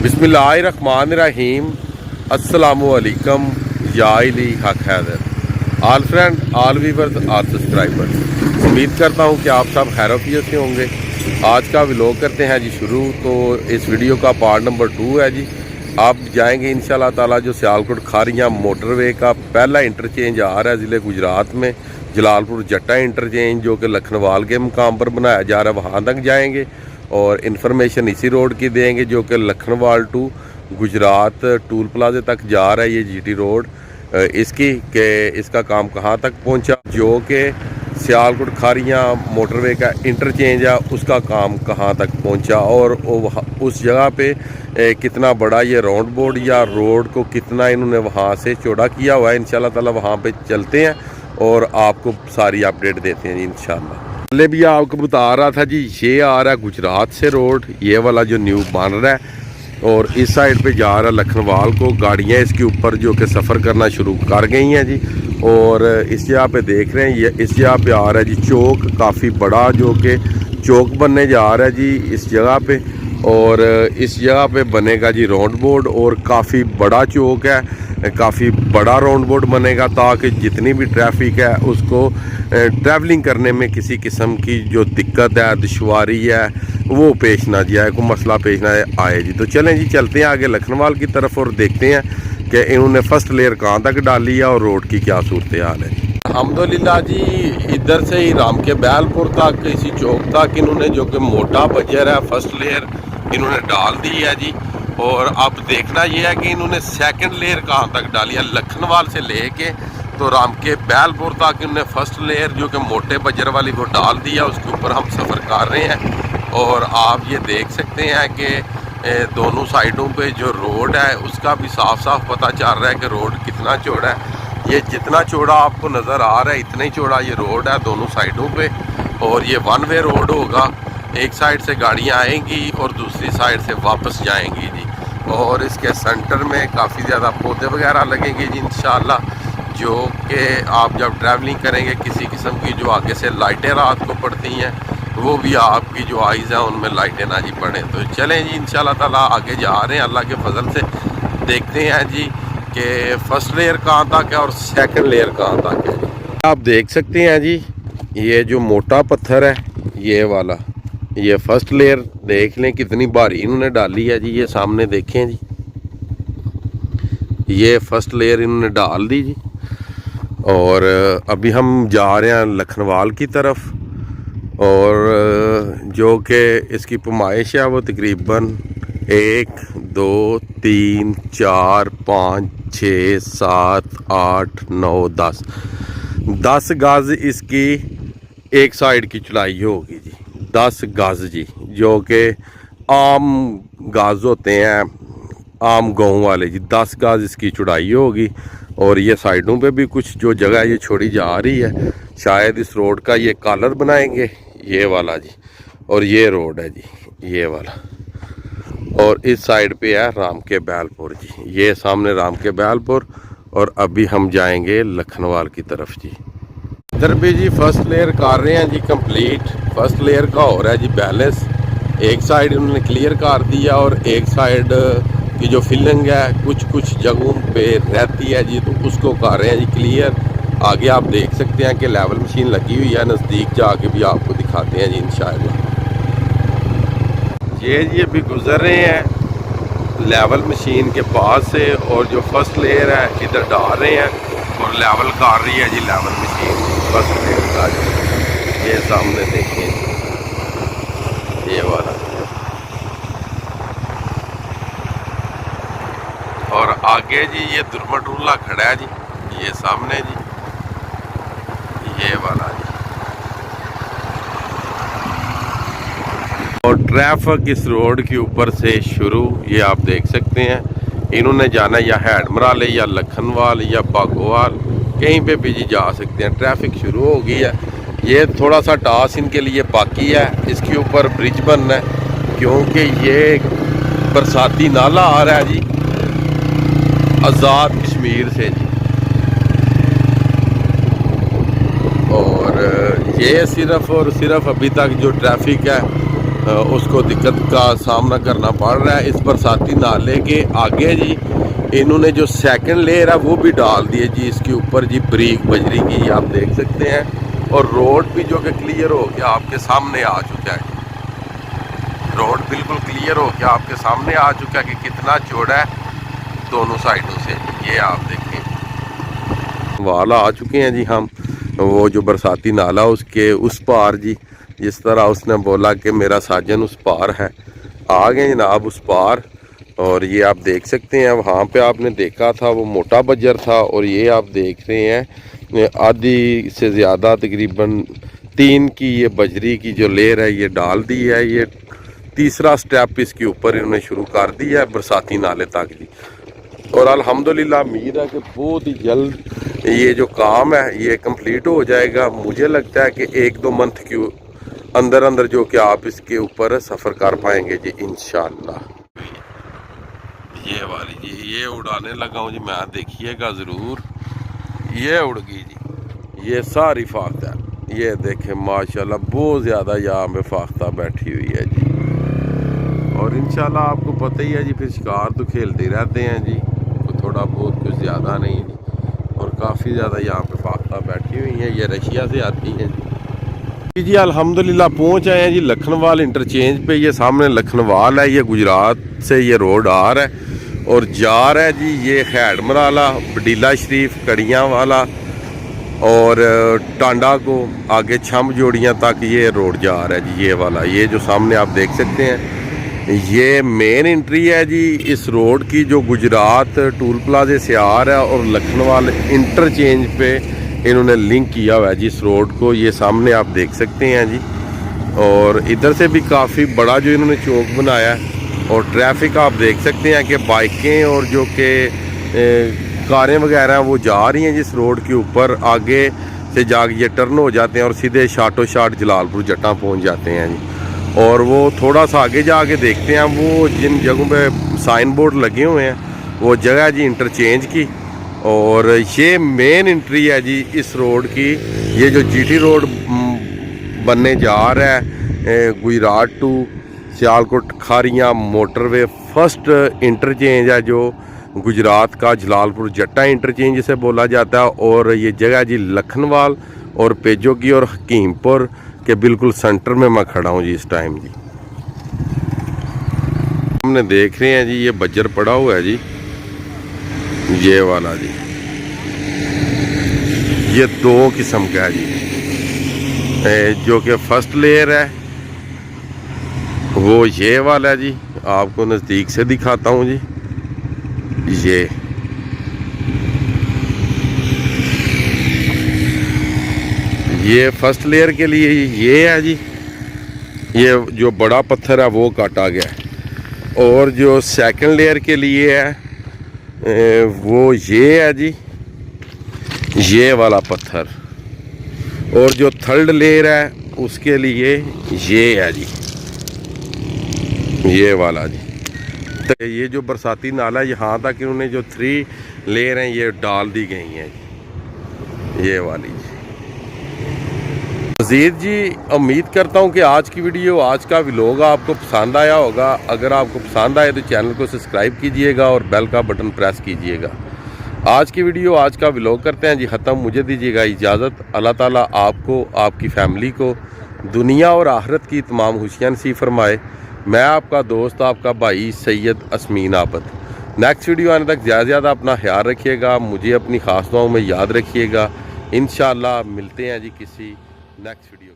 बिस्मिल्लाहिर्रहमानिर्रहीम। अस्सलामुअलैकुम याइली Haq Haider. All friend, all viewers, all subscribers, उम्मीद करता हूँ कि आप सब खैरियत से होंगे। आज का व्लॉग करते हैं जी शुरू। तो इस वीडियो का पार्ट नंबर 2 है जी। आप जाएंगे इंशाल्लाह ताला जो सियालकोट खारियां मोटरवे का पहला इंटरचेंज आ रहा है ज़िले गुजरात में, जलालपुर जट्टा इंटरचेंज, जो कि लखनवाल के मुकाम पर बनाया जा रहा है, वहाँ तक जाएंगे और इन्फॉर्मेशन इसी रोड की देंगे जो कि लखनवाल टू गुजरात टूल प्लाजे तक जा रहा है। ये जीटी रोड इसकी के इसका काम कहाँ तक पहुँचा, जो कि सियालकोट खारियां मोटरवे का इंटरचेंज है उसका काम कहाँ तक पहुँचा, और उस जगह पे कितना बड़ा ये राउंड बोर्ड या रोड को कितना इन्होंने वहाँ से चौड़ा किया हुआ है। इंशाल्लाह ताला वहाँ पे चलते हैं और आपको सारी अपडेट देते हैं जी इंशाल्लाह। पहले भी आपको बता रहा था जी, ये आ रहा है गुजरात से रोड, ये वाला जो न्यू बन रहा है, और इस साइड पे जा रहा है लखनवाल को। गाड़ियाँ इसके ऊपर जो कि सफ़र करना शुरू कर गई हैं जी। और इस जगह पे देख रहे हैं, ये इस जगह पे आ रहा है जी चौक, काफ़ी बड़ा जो कि चौक बनने जा रहा है जी इस जगह पे। और इस जगह पे बनेगा जी राउंड बोर्ड, और काफ़ी बड़ा चौक है, काफ़ी बड़ा राउंड बोर्ड बनेगा ताकि जितनी भी ट्रैफिक है उसको ट्रैवलिंग करने में किसी किस्म की जो दिक्कत है, दुश्वारी है, वो पेश ना जाए, कोई मसला पेश ना आए जी। तो चलें जी, चलते हैं आगे लखनवाल की तरफ और देखते हैं कि इन्होंने फर्स्ट लेयर कहाँ तक डाली है और रोड की क्या सूरत हाल है। अल्हम्दुलिल्लाह जी, इधर से ही राम के बैलपुर तक, इसी चौक तक इन्होंने जो कि मोटा बजर है फर्स्ट लेयर इन्होंने डाल दी है जी। और अब देखना यह है कि इन्होंने सेकंड लेयर कहाँ तक डाली है। लखनवाल से लेके तो राम के बैलपुर तक इन्होंने फर्स्ट लेयर जो कि मोटे बजर वाली वो डाल दी है, उसके ऊपर हम सफ़र कर रहे हैं। और आप ये देख सकते हैं कि दोनों साइडों पे जो रोड है उसका भी साफ साफ पता चल रहा है कि रोड कितना चौड़ा है। ये जितना चौड़ा आपको नज़र आ रहा है इतना ही चौड़ा ये रोड है दोनों साइडों पे। और ये वन वे रोड होगा, एक साइड से गाड़ियाँ आएंगी और दूसरी साइड से वापस जाएंगी जी। और इसके सेंटर में काफ़ी ज़्यादा पौधे वगैरह लगेंगे जी इंशाल्लाह, जो कि आप जब ट्रैवलिंग करेंगे किसी किस्म की जो आगे से लाइटें रात को पड़ती हैं वो भी आपकी जो आइज़ हैं उनमें लाइटें ना जी पड़े। तो चलें जी इंशाल्लाह ताला आगे जा रहे हैं, अल्लाह के फजल से देखते हैं जी कि फर्स्ट लेयर कहाँ तक है और सेकंड लेयर कहाँ तक है। आप देख सकते हैं जी, ये जो मोटा पत्थर है ये वाला, ये फर्स्ट लेयर देख लें कितनी भारी इन्होंने डाली है जी। ये सामने देखें जी, ये फर्स्ट लेयर इन्होंने डाल दी जी। और अभी हम जा रहे हैं लखनवाल की तरफ, और जो कि इसकी पैमाइश है वो तकरीबन 1 2 3 4 5 6 7 8 9 10 गज इसकी एक साइड की चौड़ाई होगी जी। 10 गज जी, जो कि आम गज होते हैं आम गाँव वाले जी, 10 गज इसकी चौड़ाई होगी। और ये साइडों पे भी कुछ जो जगह ये छोड़ी जा रही है, शायद इस रोड का ये कॉलर बनाएंगे, ये वाला जी। और ये रोड है जी ये वाला, और इस साइड पे है राम के बैलपुर जी, ये सामने राम के बैलपुर। और अभी हम जाएंगे लखनवाल की तरफ जी। इधर भी जी फर्स्ट लेयर कर रहे हैं जी कंप्लीट, फर्स्ट लेयर का हो रहा है जी बैलेंस। एक साइड उन्होंने क्लियर कर दिया और एक साइड की जो फिलिंग है कुछ जगहों पे रहती है जी, तो उसको कर रहे हैं जी क्लियर। आगे आप देख सकते हैं कि लेवल मशीन लगी हुई है, नज़दीक जाके भी आपको दिखाते हैं जी इंशाअल्लाह। ये जी अभी गुजर रहे हैं लेवल मशीन के पास से, और जो फर्स्ट लेयर है इधर डाल रहे हैं और लेवल कर रही है जी लेवल मशीन फर्स्ट लेयर का। ये सामने देखिए ये वाला, और आगे जी ये दुर्मटूला खड़ा है जी, ये सामने जी ये वाला जी। और ट्रैफिक इस रोड के ऊपर से शुरू, ये आप देख सकते हैं। इन्होंने जाना या हैडमराले या लखनवाल या बागोवाल, कहीं पे भी जी जा सकते हैं। ट्रैफिक शुरू हो गई है। ये थोड़ा सा टास्क इनके लिए बाकी है, इसके ऊपर ब्रिज बनना है क्योंकि ये बरसाती नाला आ रहा है जी आज़ाद कश्मीर से जी। और ये सिर्फ और सिर्फ अभी तक जो ट्रैफिक है उसको दिक्कत का सामना करना पड़ रहा है। इस बरसाती नाले के आगे जी इन्होंने जो सेकंड लेयर है वो भी डाल दिए जी इसके ऊपर जी, ब्रिक बजरी की आप देख सकते हैं। और रोड भी जो कि क्लियर हो गया आपके सामने आ चुका है। रोड बिल्कुल क्लियर हो गया आपके सामने आ चुका है कि कितना चौड़ा है दोनों साइडों से। ये आप देखें वाला आ चुके हैं जी हम, वो जो बरसाती नाला उसके उस पार जी, जिस तरह उसने बोला कि मेरा साजन उस पार है, आ गए जनाब उस पार। और ये आप देख सकते हैं वहाँ पे आपने देखा था वो मोटा बजर था, और ये आप देख रहे हैं आधी से ज़्यादा तकरीबन 3 की ये बजरी की जो लेयर है ये डाल दी है। ये तीसरा स्टेप इसके ऊपर इन्होंने शुरू कर दिया है बरसाती नाले तक जी। और अल्हम्दुलिल्लाह उम्मीद है कि बहुत ही जल्द ये जो काम है ये कंप्लीट हो जाएगा। मुझे लगता है कि 1-2 मंथ के अंदर अंदर जो कि आप इसके ऊपर सफ़र कर पाएंगे जी इंशाअल्लाह। ये वाली जी ये उड़ाने लगा हूँ जी मैं, देखिएगा ज़रूर। ये उड़ गई जी, ये सारी फाख्ता है। ये देखें माशाल्लाह बहुत ज़्यादा यहाँ पे फाख्ता बैठी हुई है जी। और इंशाल्लाह आपको पता ही है जी, फिर शिकार तो खेलते रहते हैं जी, तो थोड़ा बहुत कुछ ज़्यादा नहीं जी। और काफ़ी ज़्यादा यहाँ पे फाख्ता बैठी हुई है, ये रशिया से आती हैं जी। अल्हम्दुलिल्लाह पहुँच आए हैं जी लखनवाल इंटरचेंज पे। ये सामने लखनवाल है, ये गुजरात से ये रोड आ रहा है और जा रहा है जी ये खैड़ मराला, बडीला शरीफ, कड़ियाँ वाला और टांडा को आगे छम जोड़ियाँ तक ये रोड जा रहा है जी। ये वाला ये जो सामने आप देख सकते हैं ये मेन एंट्री है जी इस रोड की, जो गुजरात टूल प्लाजे से आ रहा है और लखनवाल इंटरचेंज पे इन्होंने लिंक किया हुआ है जी इस रोड को। ये सामने आप देख सकते हैं जी। और इधर से भी काफ़ी बड़ा जो इन्होंने चौक बनाया है, और ट्रैफिक आप देख सकते हैं कि बाइकें और जो कि कारें वगैरह वो जा रही हैं जिस रोड के ऊपर। आगे से जाके ये टर्न हो जाते हैं और सीधे शाटो शाट जलालपुर जट्टा पहुंच जाते हैं जी। और वो थोड़ा सा आगे जाके देखते हैं वो जिन जगहों पे साइन बोर्ड लगे हुए हैं वो जगह जी इंटरचेंज की। और ये मेन एंट्री है जी इस रोड की। ये जो जीटी रोड बनने जा रहा है Gujrat to Sialkot Kharian motorway, first interchange है जो गुजरात का, जलालपुर जट्टा इंटरचेंज जिसे बोला जाता है। और ये जगह जी लखनवाल और पेजो की और हकीमपुर के बिल्कुल सेंटर में मैं खड़ा हूँ जी इस टाइम जी। हमने देख रहे हैं जी ये बजर पड़ा हुआ है जी, ये वाला जी, ये 2 किस्म का है जी। जो कि फर्स्ट लेयर है वो ये वाला है जी, आपको नज़दीक से दिखाता हूँ जी। ये फर्स्ट लेयर के लिए ये है जी, ये जो बड़ा पत्थर है वो काटा गया है। और जो सेकंड लेयर के लिए है वो ये है जी, ये वाला पत्थर। और जो थर्ड लेयर है उसके लिए ये है जी, ये वाला जी। तो ये जो बरसाती नाला यहाँ तक इन्होंने जो 3 लेयर हैं ये डाल दी गई हैं जी, ये वाली जी। मज़ीद जी उम्मीद करता हूँ कि आज की वीडियो, आज का व्लॉग आपको पसंद आया होगा। अगर आपको पसंद आए तो चैनल को सब्सक्राइब कीजिएगा और बेल का बटन प्रेस कीजिएगा। आज की वीडियो, आज का व्लॉग करते हैं जी ख़त्म। मुझे दीजिएगा इजाज़त। अल्लाह ताला आपको, आपकी फैमिली को दुनिया और आखिरत की तमाम खुशियाँ नसीब फरमाए। मैं आपका दोस्त, आपका भाई सैयद असमीन आबद। नेक्स्ट वीडियो आने तक ज़्यादा से ज़्यादा अपना ख्याल रखिएगा, मुझे अपनी ख़ास दुआओं में याद रखिएगा। इंशाअल्लाह मिलते हैं जी किसी नेक्स्ट वीडियो।